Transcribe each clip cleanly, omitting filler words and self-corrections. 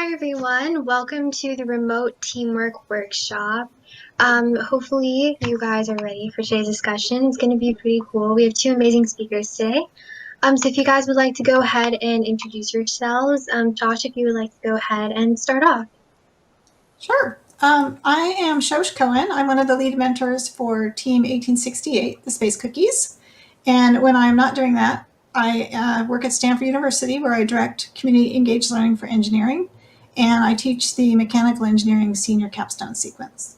Hi everyone, welcome to the remote teamwork workshop. Hopefully you guys are ready for today's discussion. It's going to be pretty cool. We have two amazing speakers today. So if you guys would like to go ahead and introduce yourselves, Josh, if you would like to go ahead and start off. Sure. I am Shosh Cohen. I'm one of the lead mentors for Team 1868, the Space Cookies. And when I'm not doing that, I work at Stanford University, where I direct community engaged learning for engineering, and I teach the mechanical engineering senior capstone sequence.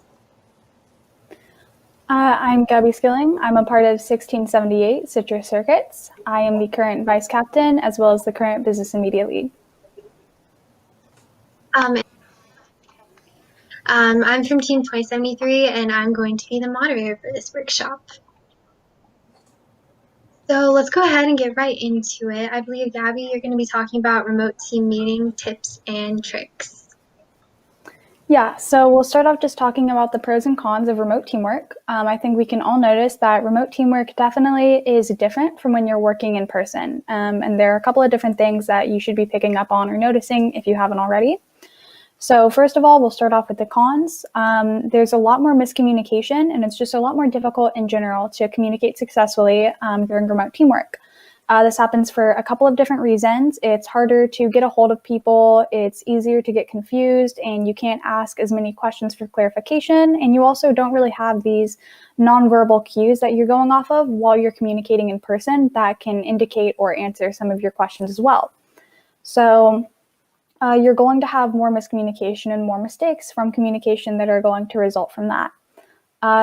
I'm Gabi S. I'm a part of 1678 Citrus Circuits. I am the current vice captain as well as the current business and media lead. I'm from Team 2073 and I'm going to be the moderator for this workshop. So let's go ahead and get right into it. I believe, Gabby, you're going to be talking about remote team meeting tips and tricks. Yeah, so we'll start off just talking about the pros and cons of remote teamwork. I think we can all notice that remote teamwork definitely is different from when you're working in person. And there are a couple of different things that you should be picking up on or noticing if you haven't already. So first of all, we'll start off with the cons. There's a lot more miscommunication, and it's just a lot more difficult in general to communicate successfully during remote teamwork. This happens for a couple of different reasons. It's harder to get a hold of people, it's easier to get confused, and you can't ask as many questions for clarification, and you also don't really have these nonverbal cues that you're going off of while you're communicating in person that can indicate or answer some of your questions as well. So you're going to have more miscommunication and more mistakes from communication that are going to result from that.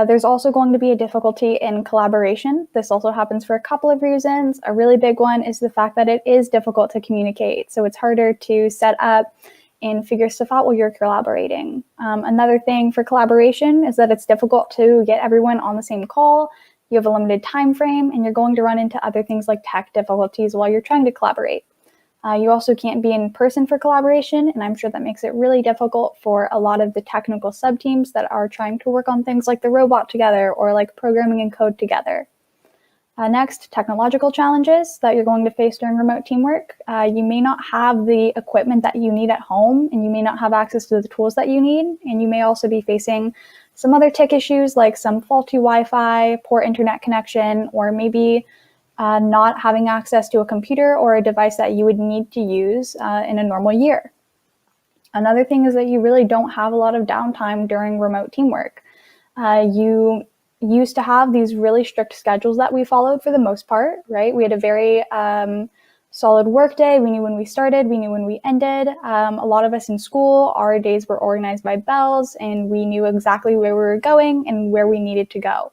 There's also going to be a difficulty in collaboration. This also happens for a couple of reasons. A really big one is the fact that it is difficult to communicate. So it's harder to set up and figure stuff out while you're collaborating. Another thing for collaboration is that it's difficult to get everyone on the same call. You have a limited time frame, and you're going to run into other things like tech difficulties while you're trying to collaborate. You also can't be in person for collaboration, and I'm sure that makes it really difficult for a lot of the technical sub-teams that are trying to work on things like the robot together or like programming and code together. Next, technological challenges that you're going to face during remote teamwork. You may not have the equipment that you need at home, and you may not have access to the tools that you need, and you may also be facing some other tech issues like some faulty Wi-Fi, poor internet connection, or maybe not having access to a computer or a device that you would need to use in a normal year. Another thing is that you really don't have a lot of downtime during remote teamwork. You used to have these really strict schedules that we followed for the most part, right? We had a very solid work day. We knew when we started, we knew when we ended. A lot of us in school, our days were organized by bells, and we knew exactly where we were going and where we needed to go.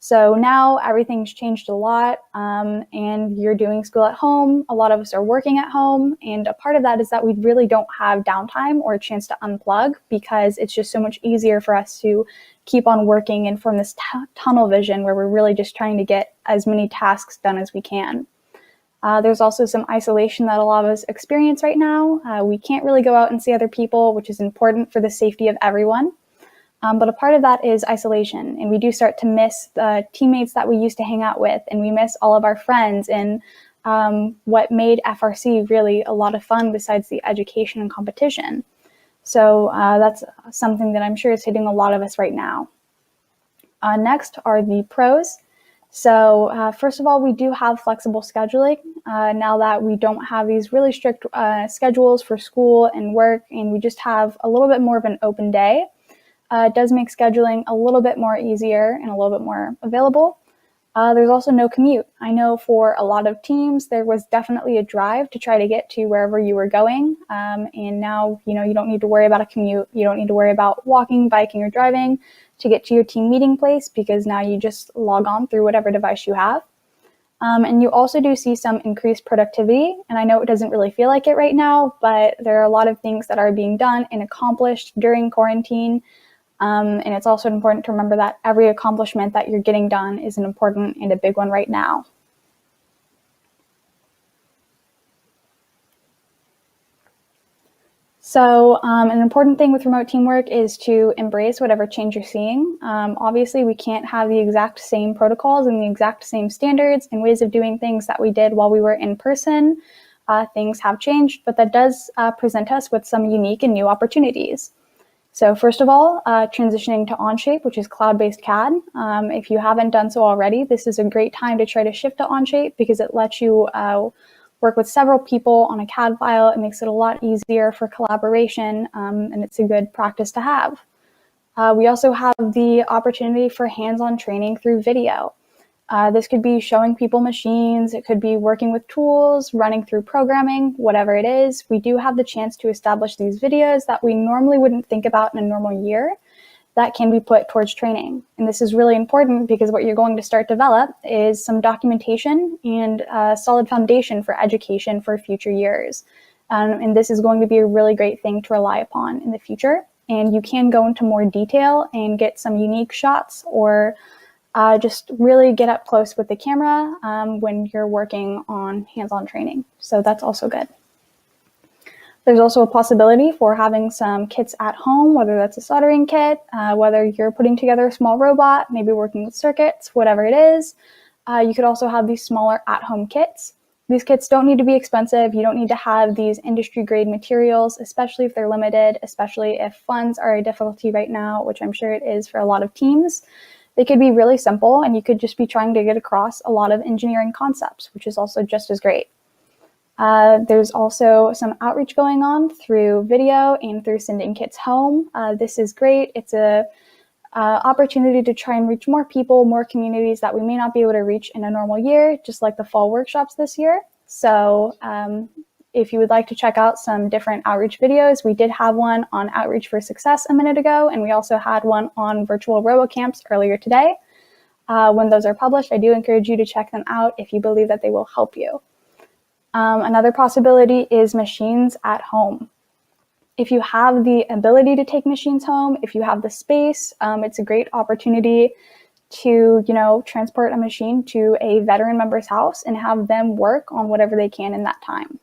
So now everything's changed a lot, and you're doing school at home. A lot of us are working at home, and a part of that is that we really don't have downtime or a chance to unplug because it's just so much easier for us to keep on working and form this tunnel vision where we're really just trying to get as many tasks done as we can. There's also some isolation that a lot of us experience right now. We can't really go out and see other people, which is important for the safety of everyone. But a part of that is isolation, and we do start to miss the teammates that we used to hang out with, and we miss all of our friends and what made FRC really a lot of fun besides the education and competition. So that's something that I'm sure is hitting a lot of us right now. Next are the pros. So first of all, we do have flexible scheduling now that we don't have these really strict schedules for school and work, and we just have a little bit more of an open day. It does make scheduling a little bit more easier and a little bit more available. There's also no commute. I know for a lot of teams, there was definitely a drive to try to get to wherever you were going. And now, you don't need to worry about a commute. You don't need to worry about walking, biking, or driving to get to your team meeting place because now you just log on through whatever device you have. And you also do see some increased productivity. And I know it doesn't really feel like it right now, but there are a lot of things that are being done and accomplished during quarantine. And it's also important to remember that every accomplishment that you're getting done is an important and a big one right now. So an important thing with remote teamwork is to embrace whatever change you're seeing. Obviously, we can't have the exact same protocols and the exact same standards and ways of doing things that we did while we were in person. things have changed, but that does present us with some unique and new opportunities. So first of all, transitioning to Onshape, which is cloud-based CAD. If you haven't done so already, this is a great time to try to shift to Onshape because it lets you work with several people on a CAD file. It makes it a lot easier for collaboration, and it's a good practice to have. We also have the opportunity for hands-on training through video. This could be showing people machines, it could be working with tools, running through programming, whatever it is. We do have the chance to establish these videos that we normally wouldn't think about in a normal year that can be put towards training. And this is really important because what you're going to start develop is some documentation and a solid foundation for education for future years. And this is going to be a really great thing to rely upon in the future. And you can go into more detail and get some unique shots or just really get up close with the camera when you're working on hands-on training. So that's also good. There's also a possibility for having some kits at home, whether that's a soldering kit, whether you're putting together a small robot, maybe working with circuits, whatever it is. You could also have these smaller at-home kits. These kits don't need to be expensive. You don't need to have these industry-grade materials, especially if they're limited, especially if funds are a difficulty right now, which I'm sure it is for a lot of teams. They could be really simple, and you could just be trying to get across a lot of engineering concepts, which is also just as great. There's also some outreach going on through video and through sending kits home. This is great. It's a opportunity to try and reach more people, more communities that we may not be able to reach in a normal year, just like the fall workshops this year. So if you would like to check out some different outreach videos, we did have one on Outreach for Success a minute ago, and we also had one on virtual RoboCamps earlier today. When those are published, I do encourage you to check them out if you believe that they will help you. Another possibility is machines at home. If you have the ability to take machines home, if you have the space, it's a great opportunity to, transport a machine to a veteran member's house and have them work on whatever they can in that time.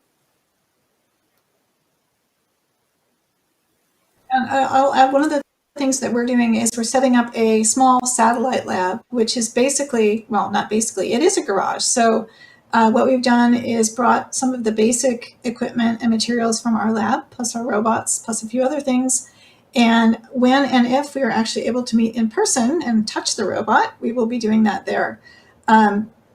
And I'll add one of the things that we're doing is we're setting up a small satellite lab, which is basically, well, not basically, it is a garage. So what we've done is brought some of the basic equipment and materials from our lab, plus our robots, plus a few other things. And when and if we are actually able to meet in person and touch the robot, we will be doing that there.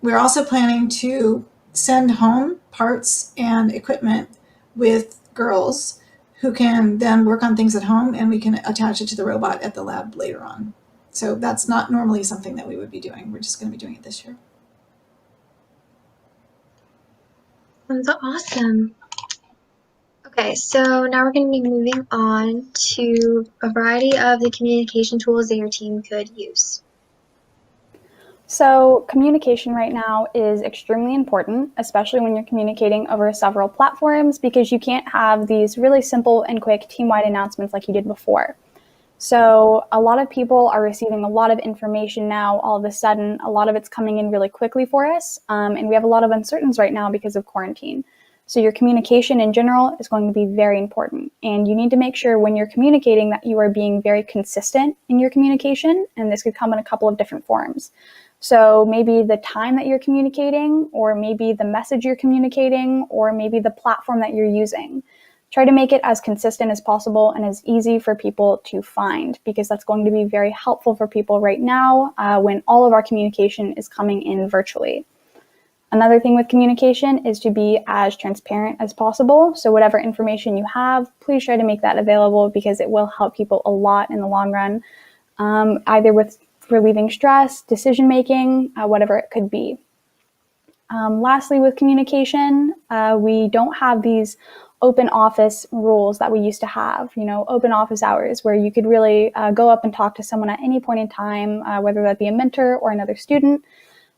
We're also planning to send home parts and equipment with girls who can then work on things at home, and we can attach it to the robot at the lab later on. So that's not normally something that we would be doing. We're just going to be doing it this year. Sounds awesome. Okay, so now we're going to be moving on to a variety of the communication tools that your team could use. So communication right now is extremely important, especially when you're communicating over several platforms, because you can't have these really simple and quick team-wide announcements like you did before. So a lot of people are receiving a lot of information now all of a sudden. A lot of it's coming in really quickly for us, and we have a lot of uncertainties right now because of quarantine. So your communication in general is going to be very important, and you need to make sure when you're communicating that you are being very consistent in your communication, and this could come in a couple of different forms. So maybe the time that you're communicating, or maybe the message you're communicating, or maybe the platform that you're using. Try to make it as consistent as possible and as easy for people to find, because that's going to be very helpful for people right now when all of our communication is coming in virtually. Another thing with communication is to be as transparent as possible. So whatever information you have, please try to make that available, because it will help people a lot in the long run, either with relieving stress, decision-making, whatever it could be. Lastly, with communication, we don't have these open office rules that we used to have, open office hours where you could really go up and talk to someone at any point in time, whether that be a mentor or another student.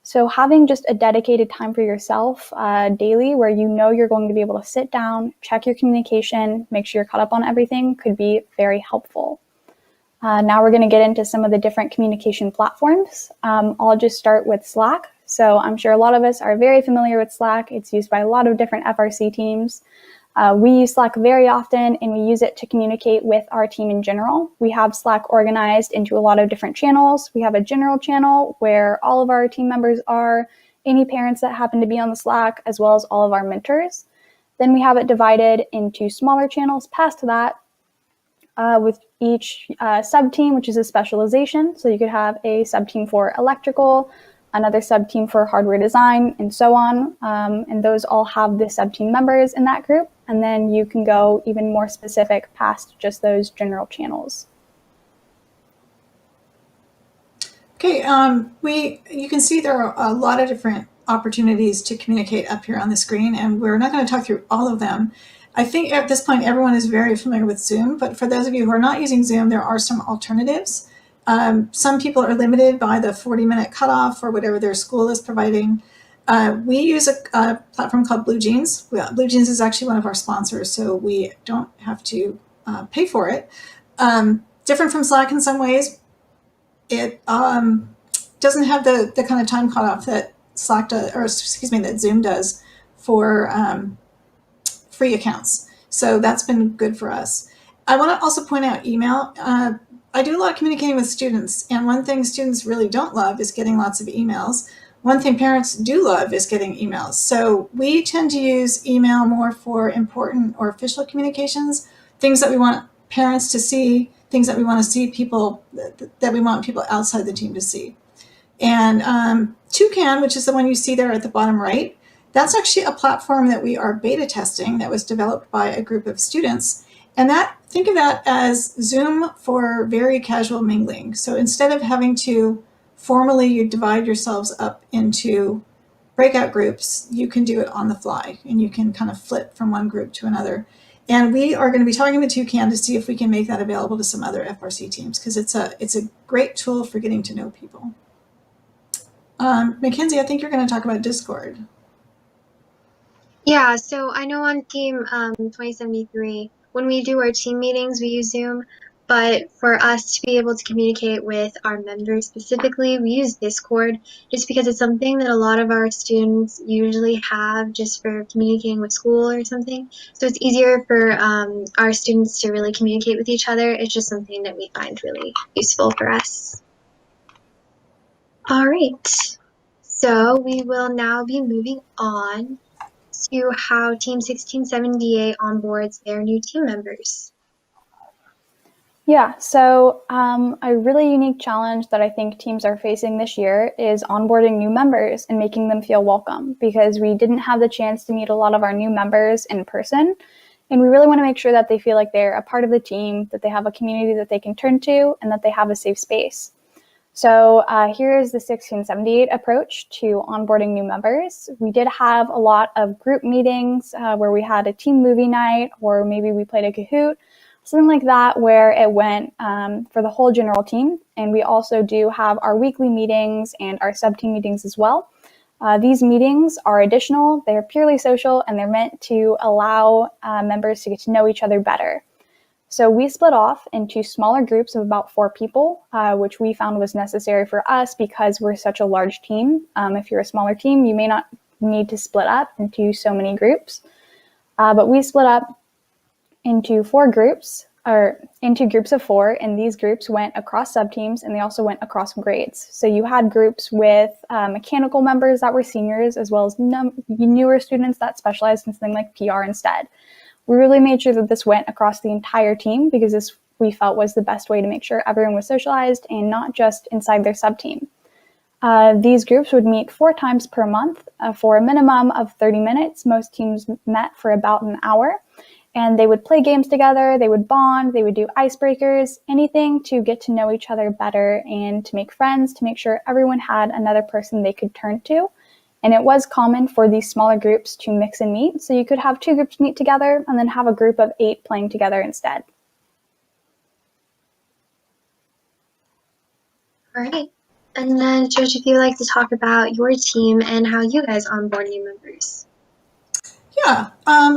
So having just a dedicated time for yourself daily where you're going to be able to sit down, check your communication, make sure you're caught up on everything could be very helpful. Now we're going to get into some of the different communication platforms. I'll just start with Slack. So I'm sure a lot of us are very familiar with Slack. It's used by a lot of different FRC teams. We use Slack very often, and we use it to communicate with our team in general. We have Slack organized into a lot of different channels. We have a general channel where all of our team members are, any parents that happen to be on the Slack, as well as all of our mentors. Then we have it divided into smaller channels past that, with each sub-team, which is a specialization. So you could have a sub-team for electrical, another sub-team for hardware design, and so on. And those all have the sub-team members in that group. And then you can go even more specific past just those general channels. Okay, you can see there are a lot of different opportunities to communicate up here on the screen, and we're not going to talk through all of them. I think at this point everyone is very familiar with Zoom, but for those of you who are not using Zoom, there are some alternatives. Some people are limited by the 40-minute cutoff or whatever their school is providing. We use a platform called Blue Jeans. Blue Jeans is actually one of our sponsors, so we don't have to pay for it. Different from Slack in some ways. It doesn't have the kind of time cutoff that Slack does, or excuse me, that Zoom does for free accounts. So that's been good for us. I want to also point out email. I do a lot of communicating with students, and one thing students really don't love is getting lots of emails. One thing parents do love is getting emails. So we tend to use email more for important or official communications, things that we want parents to see, things that we want to see people, that we want people outside the team to see. And Toucan, which is the one you see there at the bottom right, that's actually a platform that we are beta testing that was developed by a group of students. And think of that as Zoom for very casual mingling. So instead of having to formally you divide yourselves up into breakout groups, you can do it on the fly, and you can kind of flip from one group to another. And we are going to be talking with Toucan to see if we can make that available to some other FRC teams, because it's a great tool for getting to know people. Mackenzie, I think you're going to talk about Discord. Yeah, so I know on Team 2073, when we do our team meetings, we use Zoom. But for us to be able to communicate with our members specifically, we use Discord just because it's something that a lot of our students usually have just for communicating with school or something. So it's easier for our students to really communicate with each other. It's just something that we find really useful for us. All right, so we will now be moving on to how Team 1678 onboards their new team members. Yeah, so a really unique challenge that I think teams are facing this year is onboarding new members and making them feel welcome, because we didn't have the chance to meet a lot of our new members in person. And we really want to make sure that they feel like they're a part of the team, that they have a community that they can turn to, and that they have a safe space. So here is the 1678 approach to onboarding new members. We did have a lot of group meetings where we had a team movie night, or maybe we played a Kahoot, something like that, where it went for the whole general team. And we also do have our weekly meetings and our sub-team meetings as well. These meetings are additional, they're purely social, and they're meant to allow members to get to know each other better. So we split off into smaller groups of about 4 people, which we found was necessary for us because we're such a large team. If you're a smaller team, you may not need to split up into so many groups. But we split up into 4 groups, or into groups of 4, and these groups went across sub-teams, and they also went across grades. So you had groups with mechanical members that were seniors, as well as newer students that specialized in something like PR instead. We really made sure that this went across the entire team, because this we felt was the best way to make sure everyone was socialized and not just inside their sub-team. These groups would meet 4 times per month for a minimum of 30 minutes. Most teams met for about an hour. And they would play games together, they would bond, they would do icebreakers, anything to get to know each other better and to make friends, to make sure everyone had another person they could turn to. And it was common for these smaller groups to mix and meet. So you could have 2 groups meet together and then have a group of 8 playing together instead. All right. And then, Shosh, if you'd like to talk about your team and how you guys onboard new members. Yeah,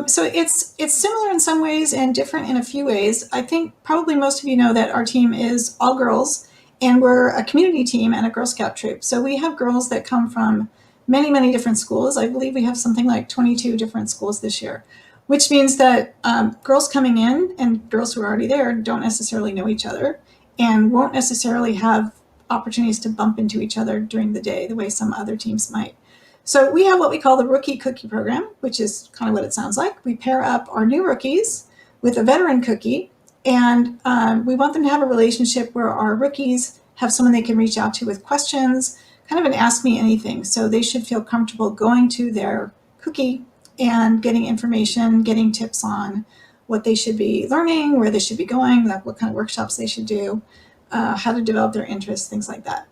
so it's similar in some ways and different in a few ways. I think probably most of you know that our team is all girls, and we're a community team and a Girl Scout troop. So we have girls that come from many, many different schools. I believe we have something like 22 different schools this year, which means that girls coming in and girls who are already there don't necessarily know each other and won't necessarily have opportunities to bump into each other during the day the way some other teams might. So we have what we call the Rookie Cookie Program, which is kind of what it sounds like. We pair up our new rookies with a veteran cookie, and we want them to have a relationship where our rookies have someone they can reach out to with questions, kind of an ask me anything. So they should feel comfortable going to their cookie and getting information, getting tips on what they should be learning, where they should be going, like what kind of workshops they should do, how to develop their interests, things like that.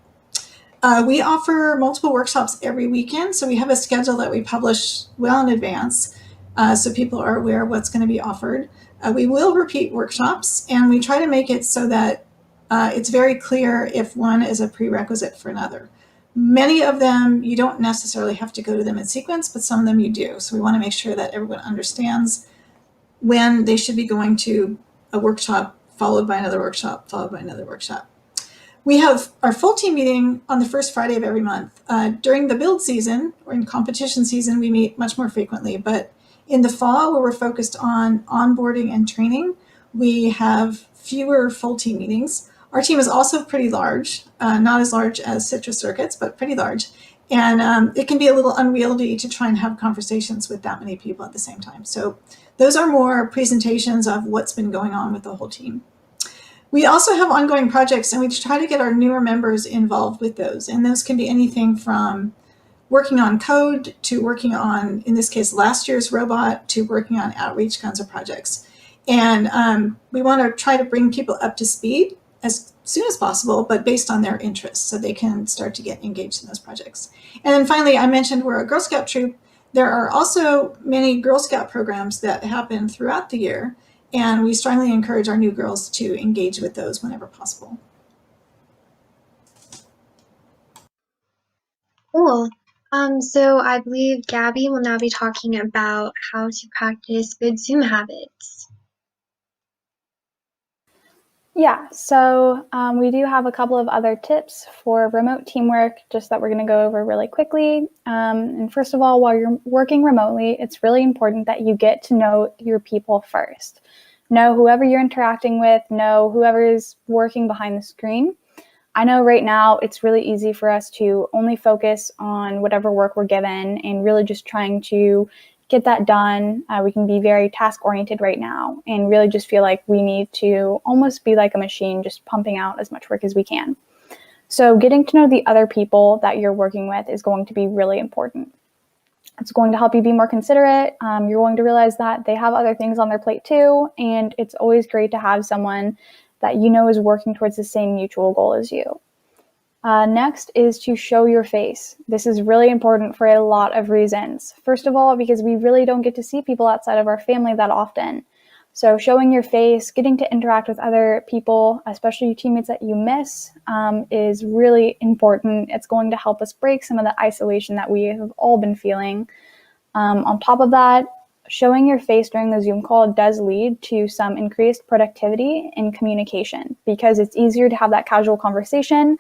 We offer multiple workshops every weekend, so we have a schedule that we publish well in advance so people are aware of what's going to be offered. We will repeat workshops, and we try to make it so that it's very clear if one is a prerequisite for another. Many of them, you don't necessarily have to go to them in sequence, but some of them you do. So we want to make sure that everyone understands when they should be going to a workshop, followed by another workshop, followed by another workshop. We have our full team meeting on the first Friday of every month. During the build season or in competition season, we meet much more frequently, but in the fall, where we're focused on onboarding and training, we have fewer full team meetings. Our team is also pretty large, not as large as Citrus Circuits, but pretty large. And it can be a little unwieldy to try and have conversations with that many people at the same time. So those are more presentations of what's been going on with the whole team. We also have ongoing projects, and we try to get our newer members involved with those. And those can be anything from working on code to working on, in this case, last year's robot, to working on outreach kinds of projects. And we want to try to bring people up to speed as soon as possible, but based on their interests, so they can start to get engaged in those projects. And then finally, I mentioned we're a Girl Scout troop. There are also many Girl Scout programs that happen throughout the year, and we strongly encourage our new girls to engage with those whenever possible. Cool. So I believe Gabby will now be talking about how to practice good Zoom habits. Yeah, so we do have a couple of other tips for remote teamwork, just that we're going to go over really quickly. And first of all, while you're working remotely, it's really important that you get to know your people first. Know whoever you're interacting with, know whoever is working behind the screen. I know right now it's really easy for us to only focus on whatever work we're given and really just trying to get that done. We can be very task-oriented right now and really just feel like we need to almost be like a machine, just pumping out as much work as we can. So getting to know the other people that you're working with is going to be really important. It's going to help you be more considerate. You're going to realize that they have other things on their plate too, and it's always great to have someone that you know is working towards the same mutual goal as you. Next is to show your face. This is really important for a lot of reasons. First of all, because we really don't get to see people outside of our family that often. So showing your face, getting to interact with other people, especially your teammates that you miss, is really important. It's going to help us break some of the isolation that we have all been feeling. On top of that, showing your face during the Zoom call does lead to some increased productivity in communication because it's easier to have that casual conversation.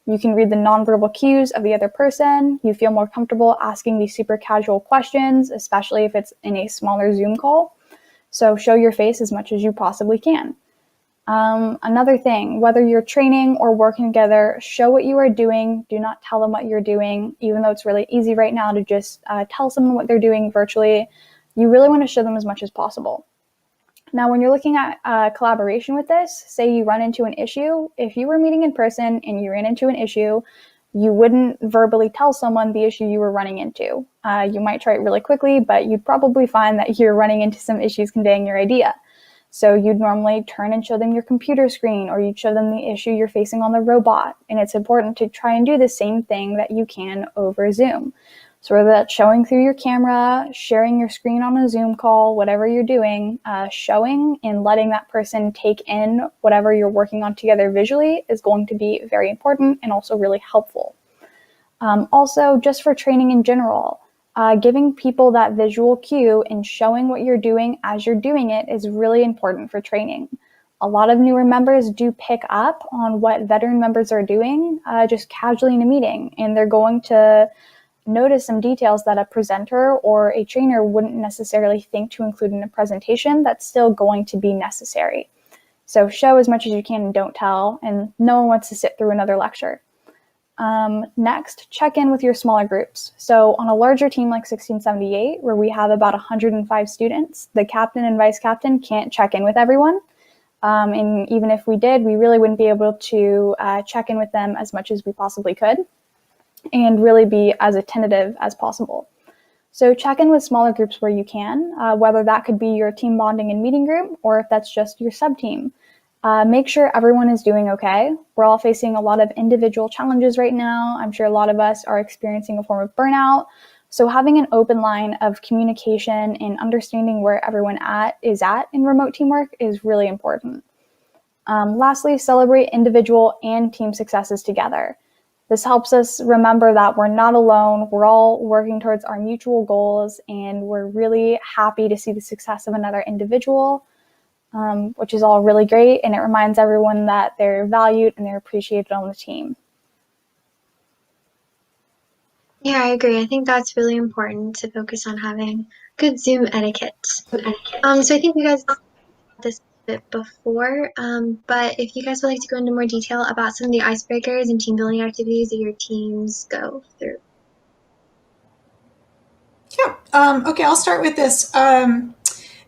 You can read the nonverbal cues of the other person. You feel more comfortable asking these super casual questions, especially if it's in a smaller Zoom call. So show your face as much as you possibly can. Another thing, whether you're training or working together, show what you are doing. Do not tell them what you're doing, even though it's really easy right now to just tell someone what they're doing virtually. You really want to show them as much as possible. Now, when you're looking at collaboration with this, say you run into an issue, if you were meeting in person and you ran into an issue, you wouldn't verbally tell someone the issue you were running into. You might try it really quickly, but you'd probably find that you're running into some issues conveying your idea. So you'd normally turn and show them your computer screen, or you'd show them the issue you're facing on the robot. And it's important to try and do the same thing that you can over Zoom. So whether that's showing through your camera, sharing your screen on a Zoom call, whatever you're doing, showing and letting that person take in whatever you're working on together visually is going to be very important and also really helpful. Also, just for training in general, giving people that visual cue and showing what you're doing as you're doing it is really important for training. A lot of newer members do pick up on what veteran members are doing just casually in a meeting, and they're going to notice some details that a presenter or a trainer wouldn't necessarily think to include in a presentation that's still going to be necessary. So show as much as you can and don't tell, and no one wants to sit through another lecture. Next, check in with your smaller groups. So on a larger team like 1678, where we have about 105 students, the captain and vice captain can't check in with everyone. And even if we did, we really wouldn't be able to check in with them as much as we possibly could and really be as attentive as possible. So check in with smaller groups where you can, whether that could be your team bonding and meeting group or if that's just your sub-team. Make sure everyone is doing okay. We're all facing a lot of individual challenges right now. I'm sure a lot of us are experiencing a form of burnout. So having an open line of communication and understanding where everyone is at in remote teamwork is really important. Lastly, celebrate individual and team successes together. This helps us remember that we're not alone. We're all working towards our mutual goals, and we're really happy to see the success of another individual. Which is all really great, and it reminds everyone that they're valued and they're appreciated on the team. Yeah, I agree. I think that's really important to focus on having good Zoom etiquette. So I think you guys this a bit before, but if you guys would like to go into more detail about some of the icebreakers and team building activities that your teams go through. Yeah. Okay, I'll start with this.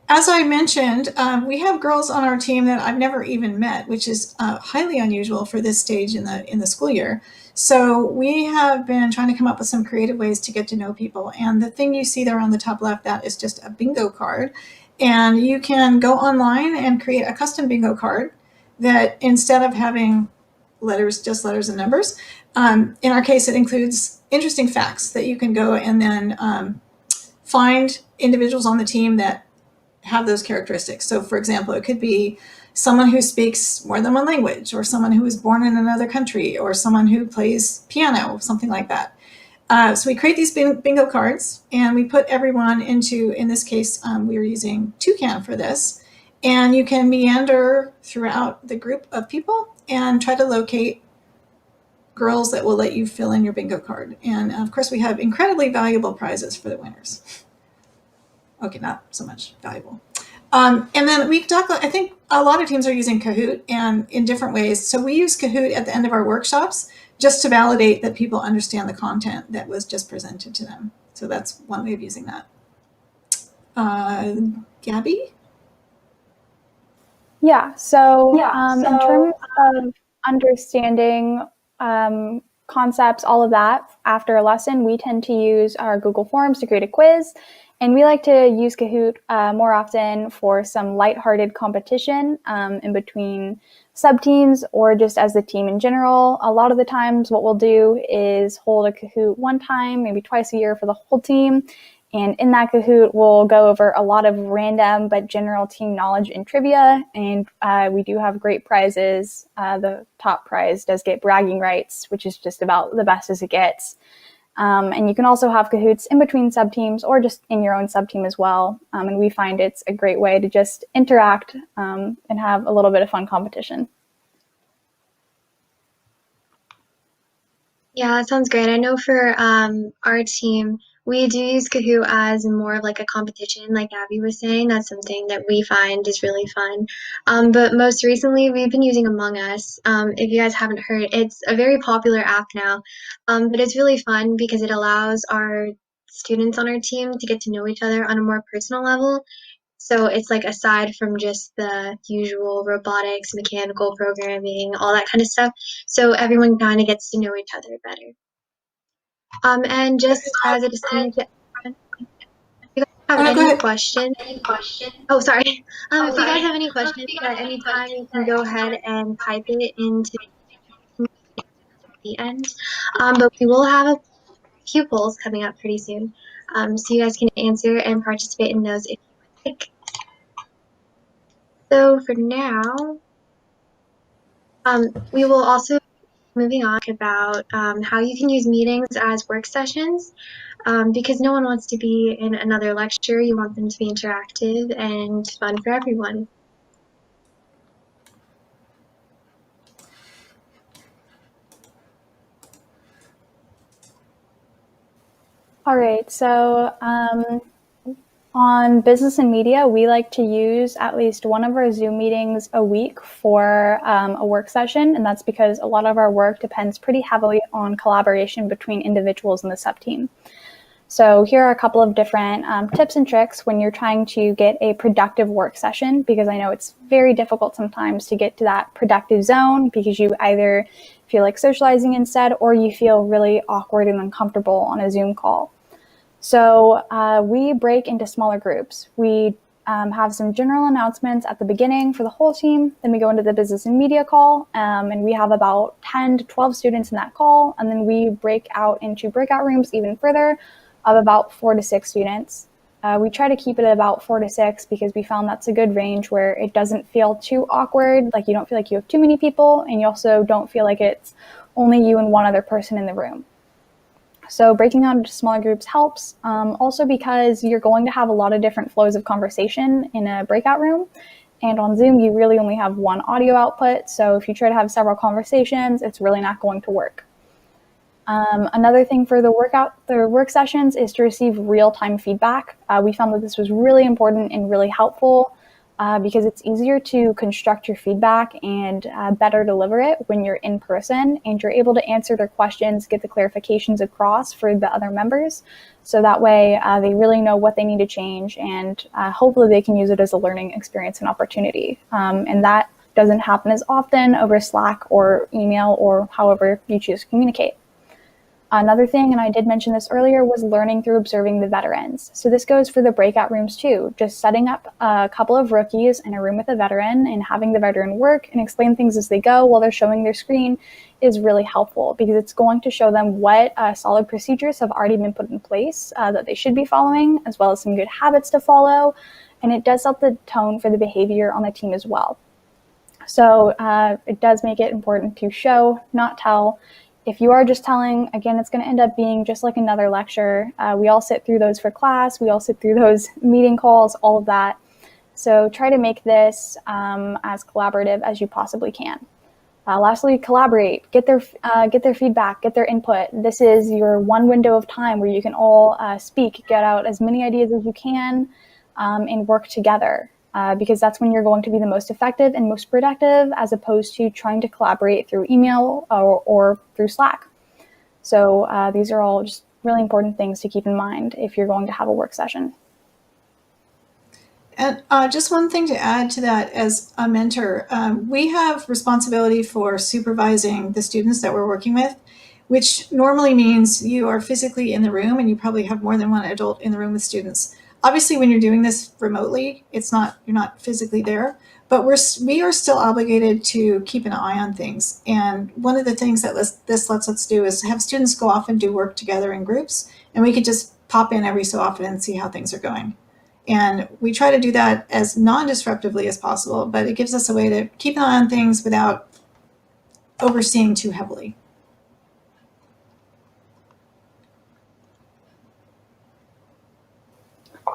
As I mentioned, we have girls on our team that I've never even met, which is highly unusual for this stage in the school year. So we have been trying to come up with some creative ways to get to know people. And the thing you see there on the top left, that is just a bingo card. And you can go online and create a custom bingo card that instead of having just letters and numbers, in our case, it includes interesting facts that you can go and then find individuals on the team that have those characteristics. So for example, it could be someone who speaks more than one language, or someone who was born in another country, or someone who plays piano, something like that. So we create these bingo cards and we put everyone into, in this case, we are using Toucan for this. And you can meander throughout the group of people and try to locate girls that will let you fill in your bingo card. And of course, we have incredibly valuable prizes for the winners. Okay, not so much valuable. And then we talk, I think a lot of teams are using Kahoot and in different ways. So we use Kahoot at the end of our workshops just to validate that people understand the content that was just presented to them. So that's one way of using that. Gabi? Yeah, so in terms of understanding concepts, all of that, after a lesson, we tend to use our Google Forms to create a quiz. And we like to use Kahoot more often for some lighthearted competition in between sub-teams or just as the team in general. A lot of the times what we'll do is hold a Kahoot one time, maybe twice a year for the whole team. And in that Kahoot, we'll go over a lot of random but general team knowledge and trivia. And we do have great prizes. The top prize does get bragging rights, which is just about the best as it gets. And you can also have Kahoots in between sub-teams or just in your own sub-team as well. And we find it's a great way to just interact and have a little bit of fun competition. Yeah, that sounds great. I know for our team, we do use Kahoot as more of like a competition, like Abby was saying. That's something that we find is really fun. But most recently, we've been using Among Us. If you guys haven't heard, it's a very popular app now. But it's really fun because it allows our students on our team to get to know each other on a more personal level. So it's like aside from just the usual robotics, mechanical programming, all that kind of stuff. So everyone kind of gets to know each other better. And just as a disclaimer to everyone, if you guys have any questions, oh, sorry. If you guys have any questions at any time, you can go ahead and type it into the end. But we will have a few polls coming up pretty soon. So you guys can answer and participate in those if you like. So for now, we will also moving on about how you can use meetings as work sessions because no one wants to be in another lecture. You want them to be interactive and fun for everyone. All right, so On business and media, we like to use at least one of our Zoom meetings a week for a work session, and that's because a lot of our work depends pretty heavily on collaboration between individuals in the sub-team. So here are a couple of different tips and tricks when you're trying to get a productive work session, because I know it's very difficult sometimes to get to that productive zone because you either feel like socializing instead or you feel really awkward and uncomfortable on a Zoom call. So we break into smaller groups. We have some general announcements at the beginning for the whole team. Then we go into the business and media call, and we have about 10 to 12 students in that call. And then we break out into breakout rooms even further of about 4 to 6 students. We try to keep it at about 4 to 6 because we found that's a good range where it doesn't feel too awkward. Like you don't feel like you have too many people, and you also don't feel like it's only you and one other person in the room. So breaking down into smaller groups helps, also because you're going to have a lot of different flows of conversation in a breakout room. And on Zoom, you really only have one audio output. So if you try to have several conversations, it's really not going to work. Another thing for the work sessions is to receive real-time feedback. We found that this was really important and really helpful because it's easier to construct your feedback and better deliver it when you're in person and you're able to answer their questions, get the clarifications across for the other members. So that way they really know what they need to change, and hopefully they can use it as a learning experience and opportunity. And that doesn't happen as often over Slack or email or however you choose to communicate. Another thing, and I did mention this earlier, was learning through observing the veterans. So this goes for the breakout rooms too. Just setting up a couple of rookies in a room with a veteran and having the veteran work and explain things as they go while they're showing their screen is really helpful because it's going to show them what solid procedures have already been put in place that they should be following, as well as some good habits to follow. And it does set the tone for the behavior on the team as well. So it does make it important to show, not tell. If you are just telling, again, it's going to end up being just like another lecture. We all sit through those for class. We all sit through those meeting calls, all of that. So try to make this as collaborative as you possibly can. Lastly, collaborate. Get their feedback, get their input. This is your one window of time where you can all speak, get out as many ideas as you can, and work together. Because that's when you're going to be the most effective and most productive, as opposed to trying to collaborate through email or through Slack. So these are all just really important things to keep in mind if you're going to have a work session. And just one thing to add to that, as a mentor, we have responsibility for supervising the students that we're working with, which normally means you are physically in the room and you probably have more than one adult in the room with students. Obviously, when you're doing this remotely, you're not physically there, but we are still obligated to keep an eye on things. And one of the things that this lets us do is have students go off and do work together in groups, and we could just pop in every so often and see how things are going. And we try to do that as non-disruptively as possible, but it gives us a way to keep an eye on things without overseeing too heavily.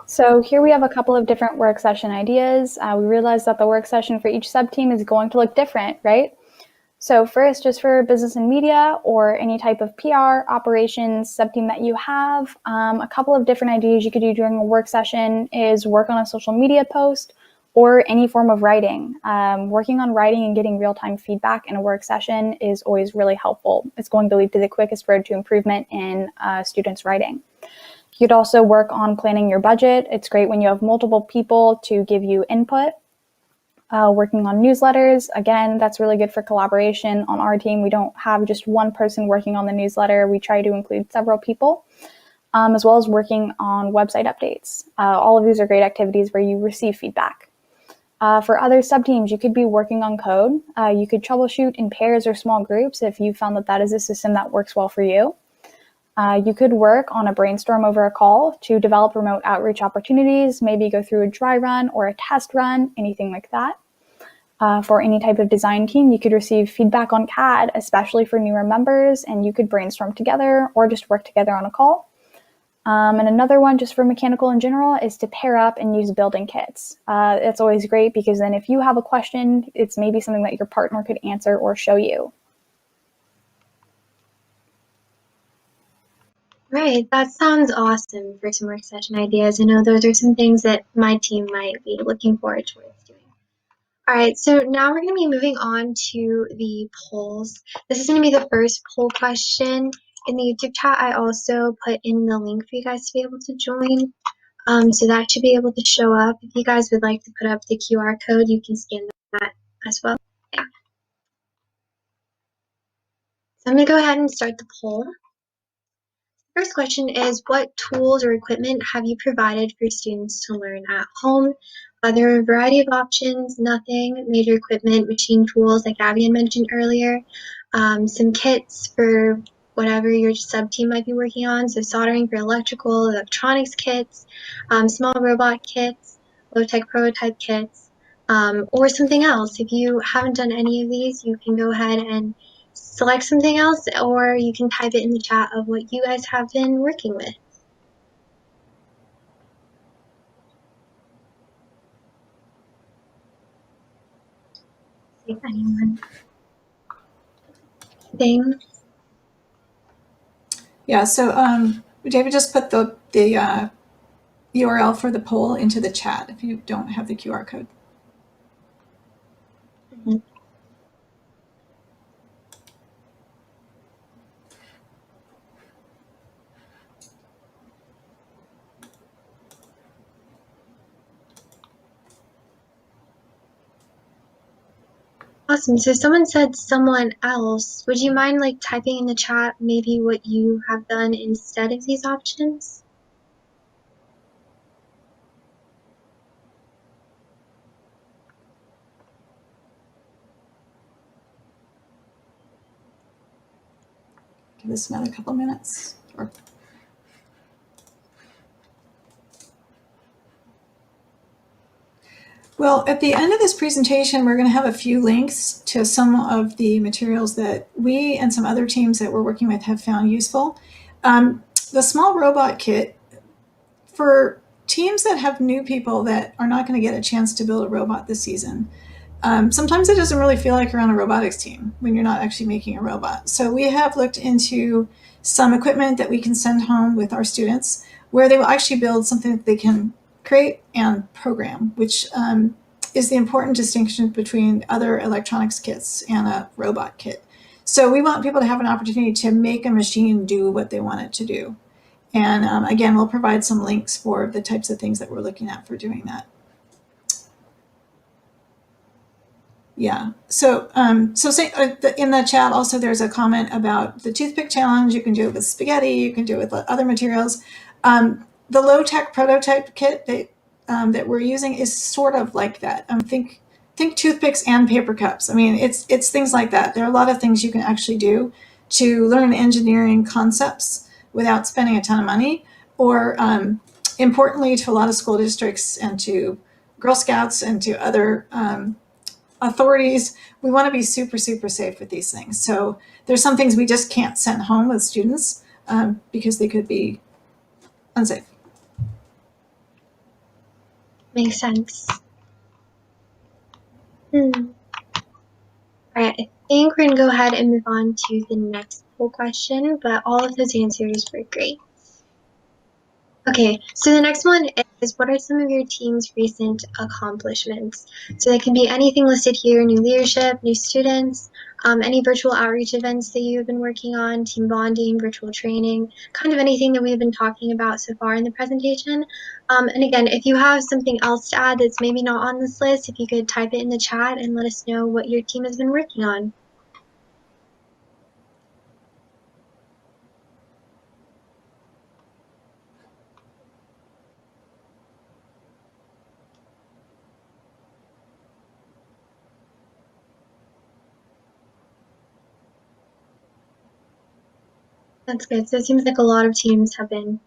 So here we have a couple of different work session ideas. We realized that the work session for each sub-team is going to look different, right? So first, just for business and media or any type of PR, operations, sub-team that you have, a couple of different ideas you could do during a work session is work on a social media post or any form of writing. Working on writing and getting real-time feedback in a work session is always really helpful. It's going to lead to the quickest road to improvement in students' writing. You could also work on planning your budget. It's great when you have multiple people to give you input. Working on newsletters, again, that's really good for collaboration. On our team, we don't have just one person working on the newsletter. We try to include several people, as well as working on website updates. All of these are great activities where you receive feedback. For other sub-teams, you could be working on code. You could troubleshoot in pairs or small groups if you found that that is a system that works well for you. You could work on a brainstorm over a call to develop remote outreach opportunities, maybe go through a dry run or a test run, anything like that. For any type of design team, you could receive feedback on CAD, especially for newer members, and you could brainstorm together or just work together on a call. And another one, just for mechanical in general, is to pair up and use building kits. It's always great because then if you have a question, it's maybe something that your partner could answer or show you. Right, that sounds awesome for some work session ideas. I know those are some things that my team might be looking forward towards doing. All right, so now we're going to be moving on to the polls. This is going to be the first poll question in the YouTube chat. I also put in the link for you guys to be able to join. So that should be able to show up. If you guys would like to put up the QR code, you can scan that as well. Yeah. So I'm going to go ahead and start the poll. First question is, what tools or equipment have you provided for students to learn at home? There are a variety of options, nothing, major equipment, machine tools like Gabi had mentioned earlier, some kits for whatever your sub-team might be working on, so soldering for electrical, electronics kits, small robot kits, low-tech prototype kits, or something else. If you haven't done any of these, you can go ahead and select something else, or you can type it in the chat of what you guys have been working with. See if anyone thing. Yeah, so David just put the URL for the poll into the chat if you don't have the QR code. Mm-hmm. Awesome. So someone said someone else. Would you mind like typing in the chat maybe what you have done instead of these options? Give this another couple minutes. Well, at the end of this presentation, we're going to have a few links to some of the materials that we and some other teams that we're working with have found useful. The small robot kit, for teams that have new people that are not going to get a chance to build a robot this season, sometimes it doesn't really feel like you're on a robotics team when you're not actually making a robot. So we have looked into some equipment that we can send home with our students where they will actually build something that they can create and program, which is the important distinction between other electronics kits and a robot kit. So we want people to have an opportunity to make a machine do what they want it to do. And again, we'll provide some links for the types of things that we're looking at for doing that. Yeah. So, say in the chat also there's a comment about the toothpick challenge. You can do it with spaghetti. You can do it with other materials. The low-tech prototype kit that we're using is sort of like that. Think toothpicks and paper cups. I mean, it's things like that. There are a lot of things you can actually do to learn engineering concepts without spending a ton of money. Or importantly, to a lot of school districts and to Girl Scouts and to other authorities, we want to be super, super safe with these things. So there's some things we just can't send home with students because they could be unsafe. Makes sense. All right, I think we're going to go ahead and move on to the next poll question, but all of those answers were great. Okay, so the next one is, what are some of your team's recent accomplishments? So they can be anything listed here: new leadership, new students, any virtual outreach events that you have been working on, team bonding, virtual training, kind of anything that we've been talking about so far in the presentation. And again, if you have something else to add that's maybe not on this list, if you could type it in the chat and let us know what your team has been working on. That's good. So it seems like a lot of teams have been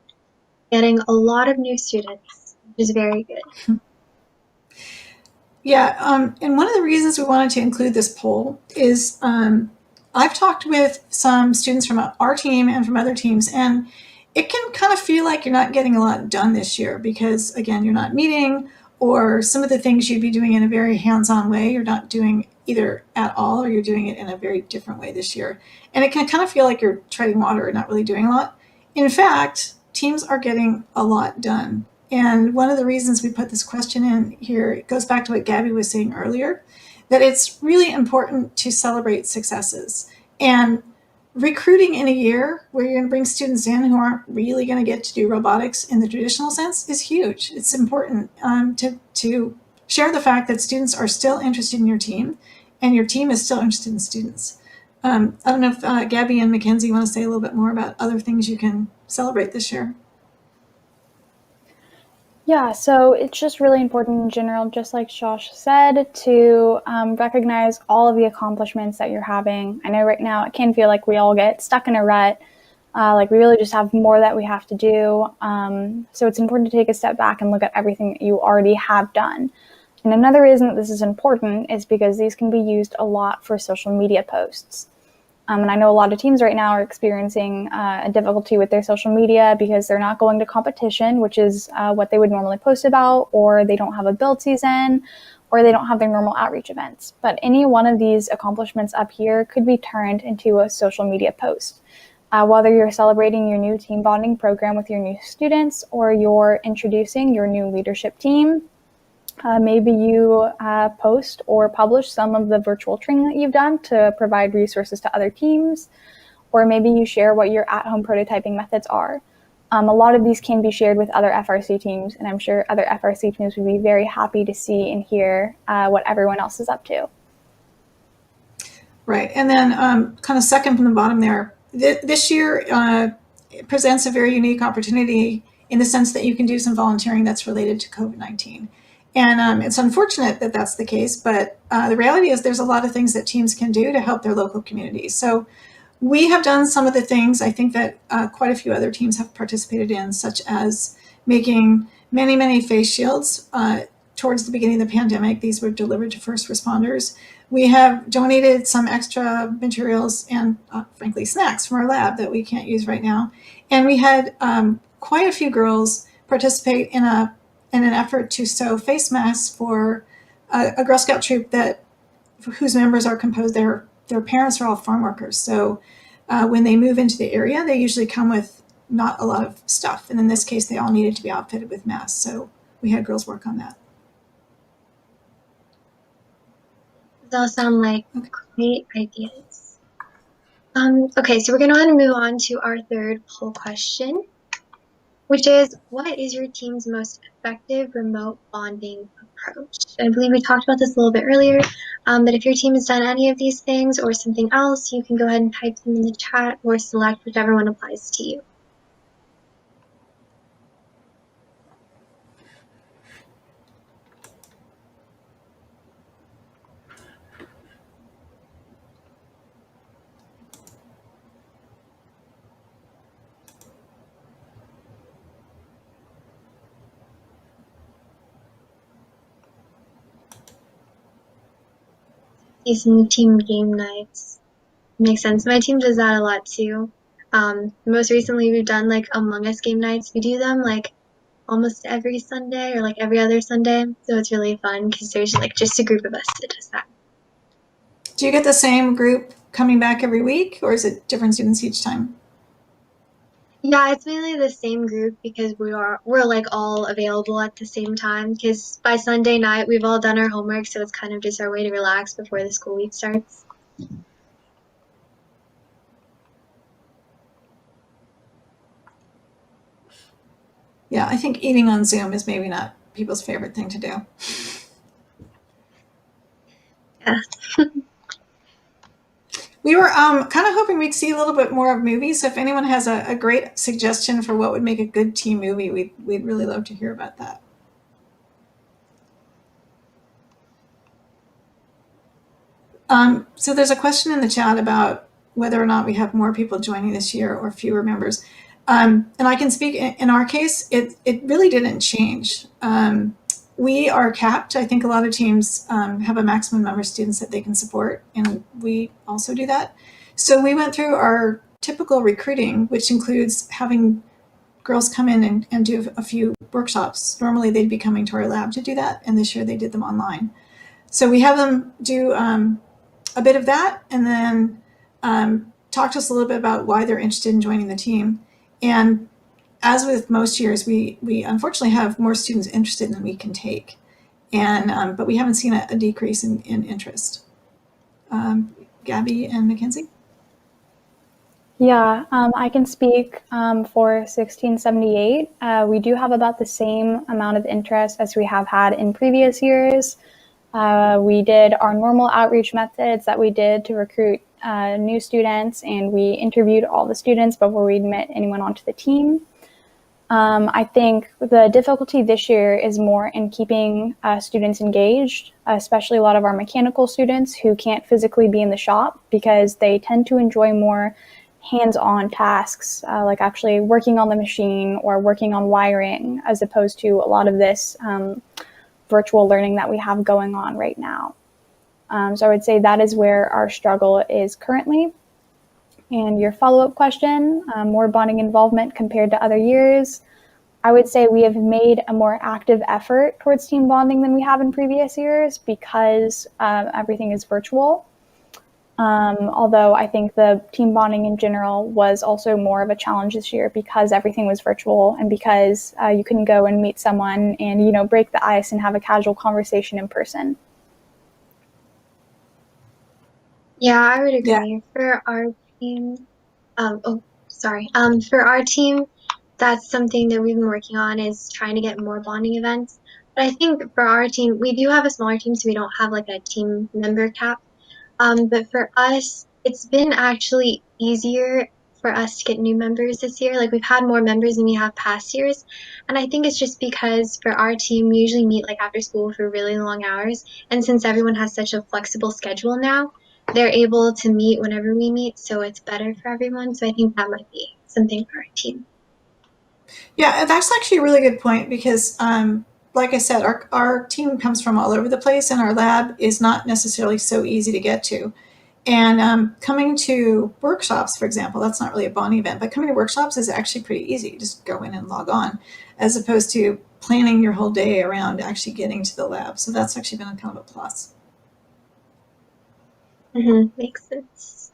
getting a lot of new students, which is very good. Yeah, and one of the reasons we wanted to include this poll is I've talked with some students from our team and from other teams, and it can kind of feel like you're not getting a lot done this year because, again, you're not meeting, or some of the things you'd be doing in a very hands-on way, you're not doing either at all, or you're doing it in a very different way this year. And it can kind of feel like you're treading water and not really doing a lot. In fact, teams are getting a lot done. And one of the reasons we put this question in here, it goes back to what Gabby was saying earlier, that it's really important to celebrate successes. And recruiting in a year where you're going to bring students in who aren't really going to get to do robotics in the traditional sense is huge. It's important to share the fact that students are still interested in your team and your team is still interested in students. I don't know if Gabby and Mackenzie want to say a little bit more about other things you can celebrate this year. Yeah, so it's just really important in general, just like Shosh said, to recognize all of the accomplishments that you're having. I know right now it can feel like we all get stuck in a rut, like we really just have more that we have to do. So it's important to take a step back and look at everything that you already have done. And another reason that this is important is because these can be used a lot for social media posts. And I know a lot of teams right now are experiencing a difficulty with their social media because they're not going to competition, which is what they would normally post about, or they don't have a build season, or they don't have their normal outreach events. But any one of these accomplishments up here could be turned into a social media post. Whether you're celebrating your new team bonding program with your new students, or you're introducing your new leadership team, maybe you post or publish some of the virtual training that you've done to provide resources to other teams, or maybe you share what your at-home prototyping methods are. A lot of these can be shared with other FRC teams, and I'm sure other FRC teams would be very happy to see and hear what everyone else is up to. Right, and then kind of second from the bottom there, this year it presents a very unique opportunity in the sense that you can do some volunteering that's related to COVID-19. And it's unfortunate that that's the case, but the reality is there's a lot of things that teams can do to help their local communities. So we have done some of the things I think that quite a few other teams have participated in, such as making many, many face shields. Towards the beginning of the pandemic, these were delivered to first responders. We have donated some extra materials and frankly snacks from our lab that we can't use right now. And we had quite a few girls participate in an effort to sew face masks for a Girl Scout troop whose members are composed, their parents are all farm workers. So when they move into the area, they usually come with not a lot of stuff. And in this case, they all needed to be outfitted with masks. So we had girls work on that. Those all sound like great ideas. Okay, so we're going to want to move on to our third poll question, which is, what is your team's most effective remote bonding approach? I believe we talked about this a little bit earlier, but if your team has done any of these things or something else, you can go ahead and type them in the chat or select whichever one applies to you. Some team game nights. Makes sense. My team does that a lot too. Most recently we've done like Among Us game nights. We do them like almost every Sunday or like every other Sunday. So it's really fun because there's like just a group of us that does that. Do you get the same group coming back every week, or is it different students each time? Yeah, it's mainly the same group because we're like all available at the same time, because by Sunday night we've all done our homework, so it's kind of just our way to relax before the school week starts. Yeah, I think eating on Zoom is maybe not people's favorite thing to do. Yeah. We were kind of hoping we'd see a little bit more of movies. So if anyone has a great suggestion for what would make a good team movie, we'd really love to hear about that. So there's a question in the chat about whether or not we have more people joining this year or fewer members. And I can speak in our case, it really didn't change. We are capped. I think a lot of teams have a maximum number of students that they can support, and we also do that. So we went through our typical recruiting, which includes having girls come in and do a few workshops. Normally they'd be coming to our lab to do that, and this year they did them online. So we have them do a bit of that, and then talk to us a little bit about why they're interested in joining the team. And as with most years, we unfortunately have more students interested than we can take. And but we haven't seen a decrease in interest. Gabi and Mackenzie? Yeah, I can speak for 1678. We do have about the same amount of interest as we have had in previous years. We did our normal outreach methods that we did to recruit new students, and we interviewed all the students before we admit anyone onto the team. I think the difficulty this year is more in keeping students engaged, especially a lot of our mechanical students who can't physically be in the shop because they tend to enjoy more hands-on tasks, like actually working on the machine or working on wiring, as opposed to a lot of this virtual learning that we have going on right now. So I would say that is where our struggle is currently. And your follow-up question, more bonding involvement compared to other years. I would say we have made a more active effort towards team bonding than we have in previous years because everything is virtual. Although I think the team bonding in general was also more of a challenge this year because everything was virtual and because you couldn't go and meet someone and, you know, break the ice and have a casual conversation in person. Yeah, I would Yeah. agree. For our team, for our team, that's something that we've been working on is trying to get more bonding events. But I think for our team, we do have a smaller team, so we don't have like a team member cap. But for us, it's been actually easier for us to get new members this year. Like we've had more members than we have past years. And I think it's just because for our team, we usually meet like after school for really long hours. And since everyone has such a flexible schedule now, they're able to meet whenever we meet. So it's better for everyone. So I think that might be something for our team. Yeah, that's actually a really good point because, like I said, our team comes from all over the place, and our lab is not necessarily so easy to get to. And coming to workshops, for example, that's not really a bonding event, but coming to workshops is actually pretty easy. You just go in and log on, as opposed to planning your whole day around actually getting to the lab. So that's actually been a kind of a plus. Makes sense.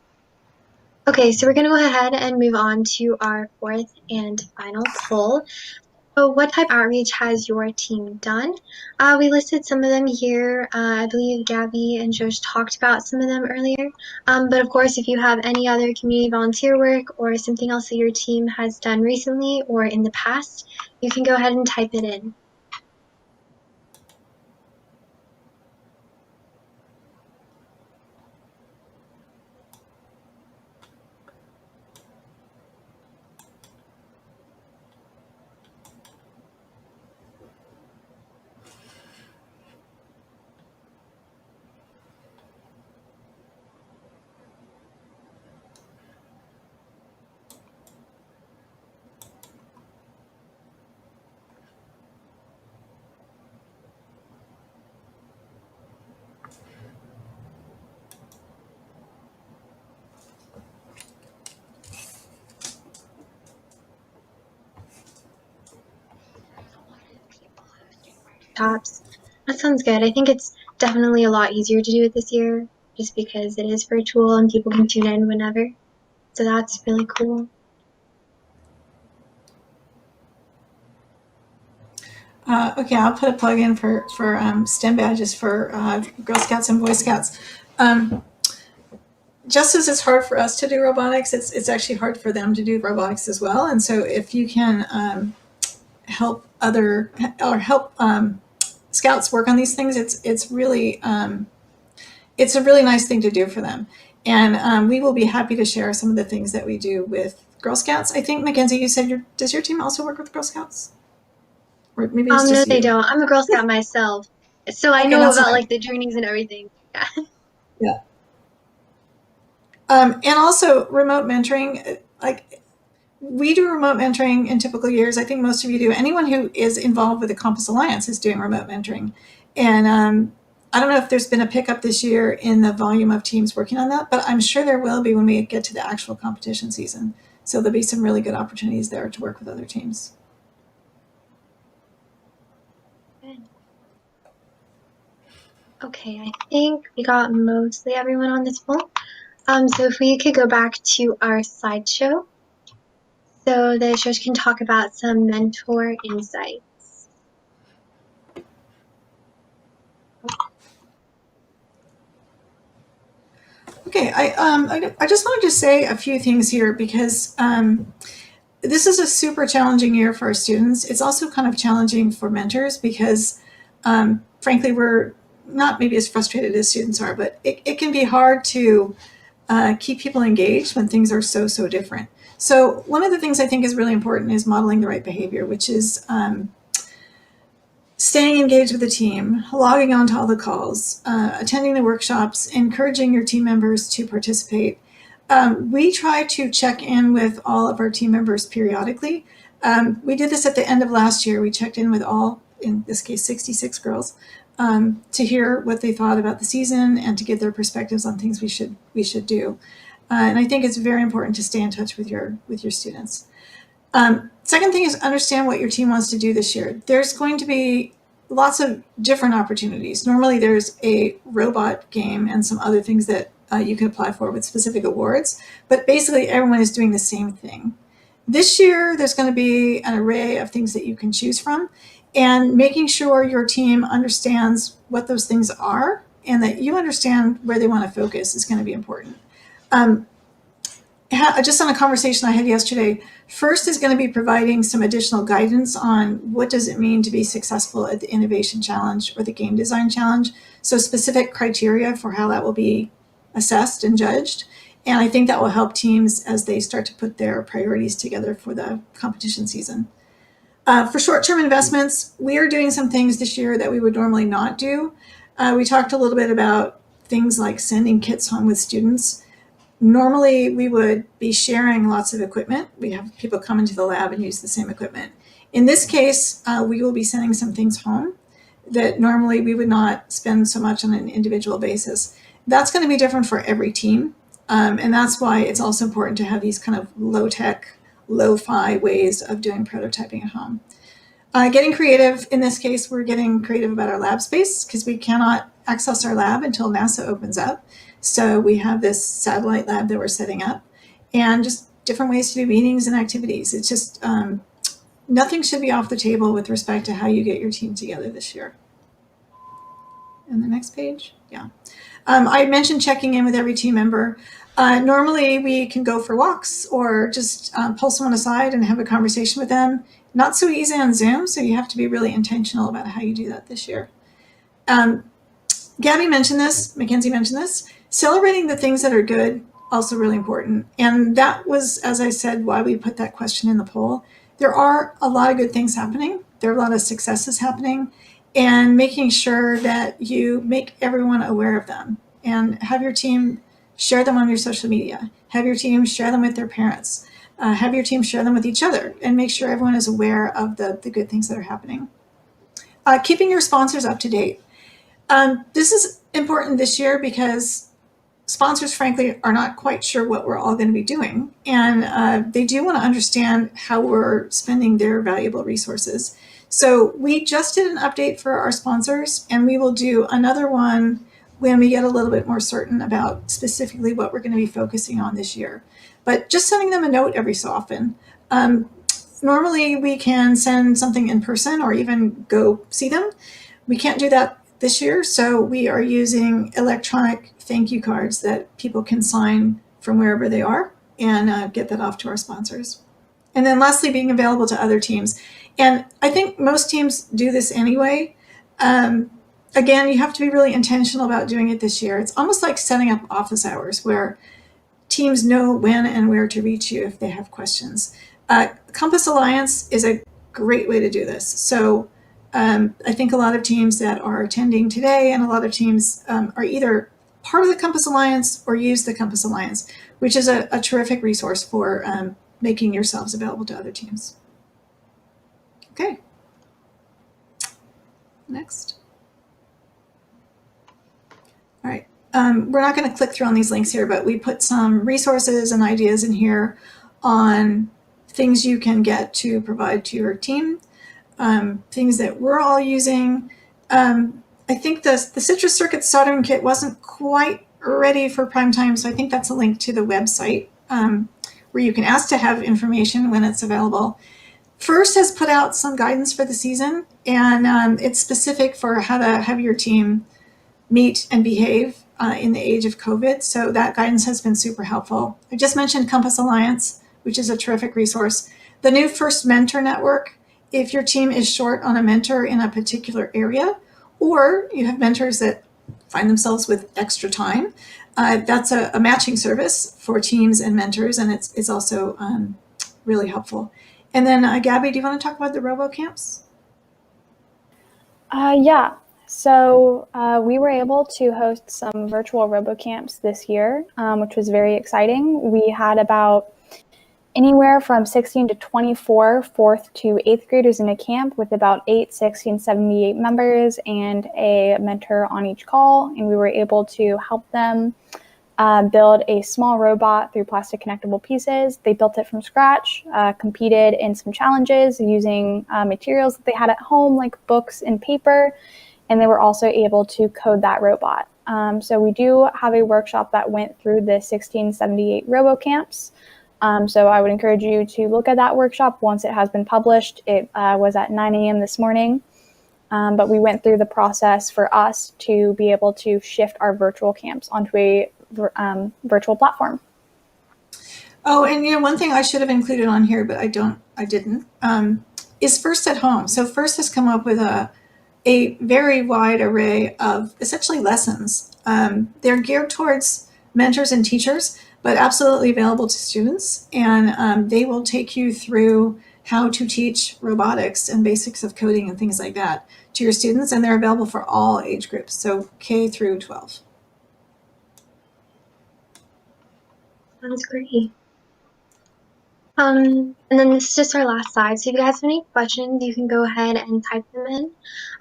Okay, so we're going to go ahead and move on to our fourth and final poll. So what type of outreach has your team done? We listed some of them here. I believe Gabby and Josh talked about some of them earlier. But of course, if you have any other community volunteer work or something else that your team has done recently or in the past, you can go ahead and type it in. Tops. That sounds good. I think it's definitely a lot easier to do it this year just because it is virtual and people can tune in whenever. So that's really cool. Okay, I'll put a plug in for STEM badges for Girl Scouts and Boy Scouts. Just as it's hard for us to do robotics, it's actually hard for them to do robotics as well. And so if you can help scouts work on these things, it's really it's a really nice thing to do for them. And we will be happy to share some of the things that we do with Girl Scouts. I think, Mackenzie, you said does your team also work with Girl Scouts? Or maybe it's No, just they you. don't. I'm a Girl Scout myself, so I Okay, know that's about fine. like the journeys and everything. Yeah. Yeah. And also remote mentoring, like we do remote mentoring in typical years. I think most of you do. Anyone who is involved with the Compass Alliance is doing remote mentoring. And I don't know if there's been a pickup this year in the volume of teams working on that, but I'm sure there will be when we get to the actual competition season. So there'll be some really good opportunities there to work with other teams. Good. Okay, I think we got mostly everyone on this poll. So if we could go back to our slideshow. so that Shosh can talk about some mentor insights. Okay, I just wanted to say a few things here because this is a super challenging year for our students. It's also kind of challenging for mentors because, frankly, we're not maybe as frustrated as students are, but it can be hard to keep people engaged when things are so different. So one of the things I think is really important is modeling the right behavior, which is staying engaged with the team, logging on to all the calls, attending the workshops, encouraging your team members to participate. We try to check in with all of our team members periodically. We did this at the end of last year. We checked in with all, in this case, 66 girls, to hear what they thought about the season and to get their perspectives on things we should do. And I think it's very important to stay in touch with your students. Second thing is understand what your team wants to do this year. There's going to be lots of different opportunities. Normally there's a robot game and some other things that you can apply for with specific awards, but basically everyone is doing the same thing. This year, there's going to be an array of things that you can choose from, and making sure your team understands what those things are and that you understand where they want to focus is going to be important. Just on a conversation I had yesterday, first is going to be providing some additional guidance on what does it mean to be successful at the Innovation Challenge or the Game Design Challenge. So specific criteria for how that will be assessed and judged. And I think that will help teams as they start to put their priorities together for the competition season. For short-term investments, we are doing some things this year that we would normally not do. We talked a little bit about things like sending kits home with students. Normally, we would be sharing lots of equipment. We have people come into the lab and use the same equipment. In this case, we will be sending some things home that normally we would not spend so much on an individual basis. That's going to be different for every team. And that's why it's also important to have these kind of low-tech, lo-fi ways of doing prototyping at home. Getting creative, in this case, we're getting creative about our lab space because we cannot access our lab until NASA opens up. So we have this satellite lab that we're setting up and just different ways to do meetings and activities. It's just nothing should be off the table with respect to how you get your team together this year. And the next page, yeah. I mentioned checking in with every team member. Normally we can go for walks or just pull someone aside and have a conversation with them. Not so easy on Zoom, so you have to be really intentional about how you do that this year. Gabi mentioned this, Mackenzie mentioned this. Celebrating the things that are good, also really important. And that was, as I said, why we put that question in the poll. There are a lot of good things happening. There are a lot of successes happening, and making sure that you make everyone aware of them and have your team share them on your social media. Have your team share them with their parents. Have your team share them with each other and make sure everyone is aware of the good things that are happening. Keeping your sponsors up to date. This is important this year because sponsors, frankly, are not quite sure what we're all going to be doing. And they do want to understand how we're spending their valuable resources. So we just did an update for our sponsors, and we will do another one when we get a little bit more certain about specifically what we're going to be focusing on this year. But just sending them a note every so often. Normally we can send something in person or even go see them. We can't do that this year, so we are using electronic thank you cards that people can sign from wherever they are and get that off to our sponsors. And then lastly, being available to other teams. And I think most teams do this anyway. Again, you have to be really intentional about doing it this year. It's almost like setting up office hours where teams know when and where to reach you if they have questions. Compass Alliance is a great way to do this. So I think a lot of teams that are attending today and a lot of teams are either part of the Compass Alliance or use the Compass Alliance, which is a terrific resource for making yourselves available to other teams. Okay. Next. All right. We're not going to click through on these links here, but we put some resources and ideas in here on things you can get to provide to your team, things that we're all using. I think the Citrus Circuit soldering kit wasn't quite ready for prime time, so I think that's a link to the website. where you can ask to have information when it's available. First has put out some guidance for the season, and it's specific for how to have your team meet and behave in the age of COVID. So that guidance has been super helpful. I just mentioned Compass Alliance, which is a terrific resource. The new First Mentor Network, if your team is short on a mentor in a particular area, or you have mentors that find themselves with extra time, that's a matching service for teams and mentors, and it's also really helpful. And then, Gabby, do you want to talk about the RoboCamps? Yeah. So we were able to host some virtual RoboCamps this year, which was very exciting. We had about anywhere from 16 to 24 fourth to eighth graders in a camp with about 8, 16, 78 members and a mentor on each call. And we were able to help them build a small robot through plastic connectable pieces. They built it from scratch, competed in some challenges using materials that they had at home, like books and paper, and they were also able to code that robot. So we do have a workshop that went through the 1678 RoboCamps. So I would encourage you to look at that workshop once it has been published. It was at 9 a.m. this morning. But we went through the process for us to be able to shift our virtual camps onto a virtual platform. Oh, and one thing I should have included on here, but I didn't, is First at Home. So First has come up with a very wide array of essentially lessons. They're geared towards mentors and teachers, but absolutely available to students. And they will take you through how to teach robotics and basics of coding and things like that to your students. And they're available for all age groups, so K through 12. Sounds great. And then this is just our last slide. So if you guys have any questions, you can go ahead and type them in.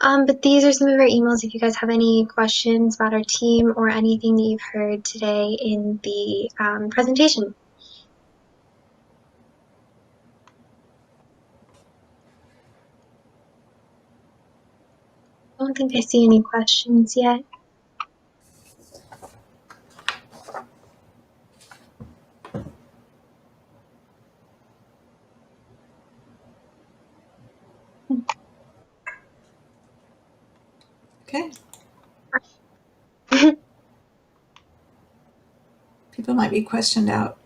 But these are some of our emails if you guys have any questions about our team or anything that you've heard today in the presentation. I don't think I see any questions yet. Okay. People might be questioned out.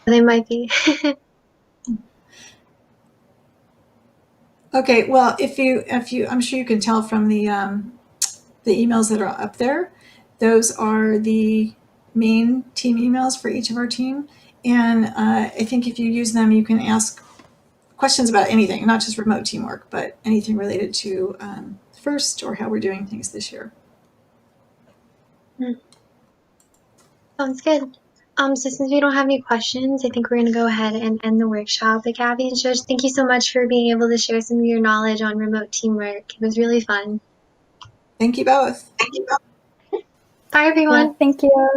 They might be. Okay, well, if you, I'm sure you can tell from the emails that are up there, those are the main team emails for each of our team. And I think if you use them, you can ask questions about anything, not just remote teamwork, but anything related to First or how we're doing things this year. Sounds good. So since we don't have any questions, I think we're going to go ahead and end the workshop. But Gabi and Shosh, thank you so much for being able to share some of your knowledge on remote teamwork. It was really fun. Thank you both. Bye, everyone. Yeah, thank you.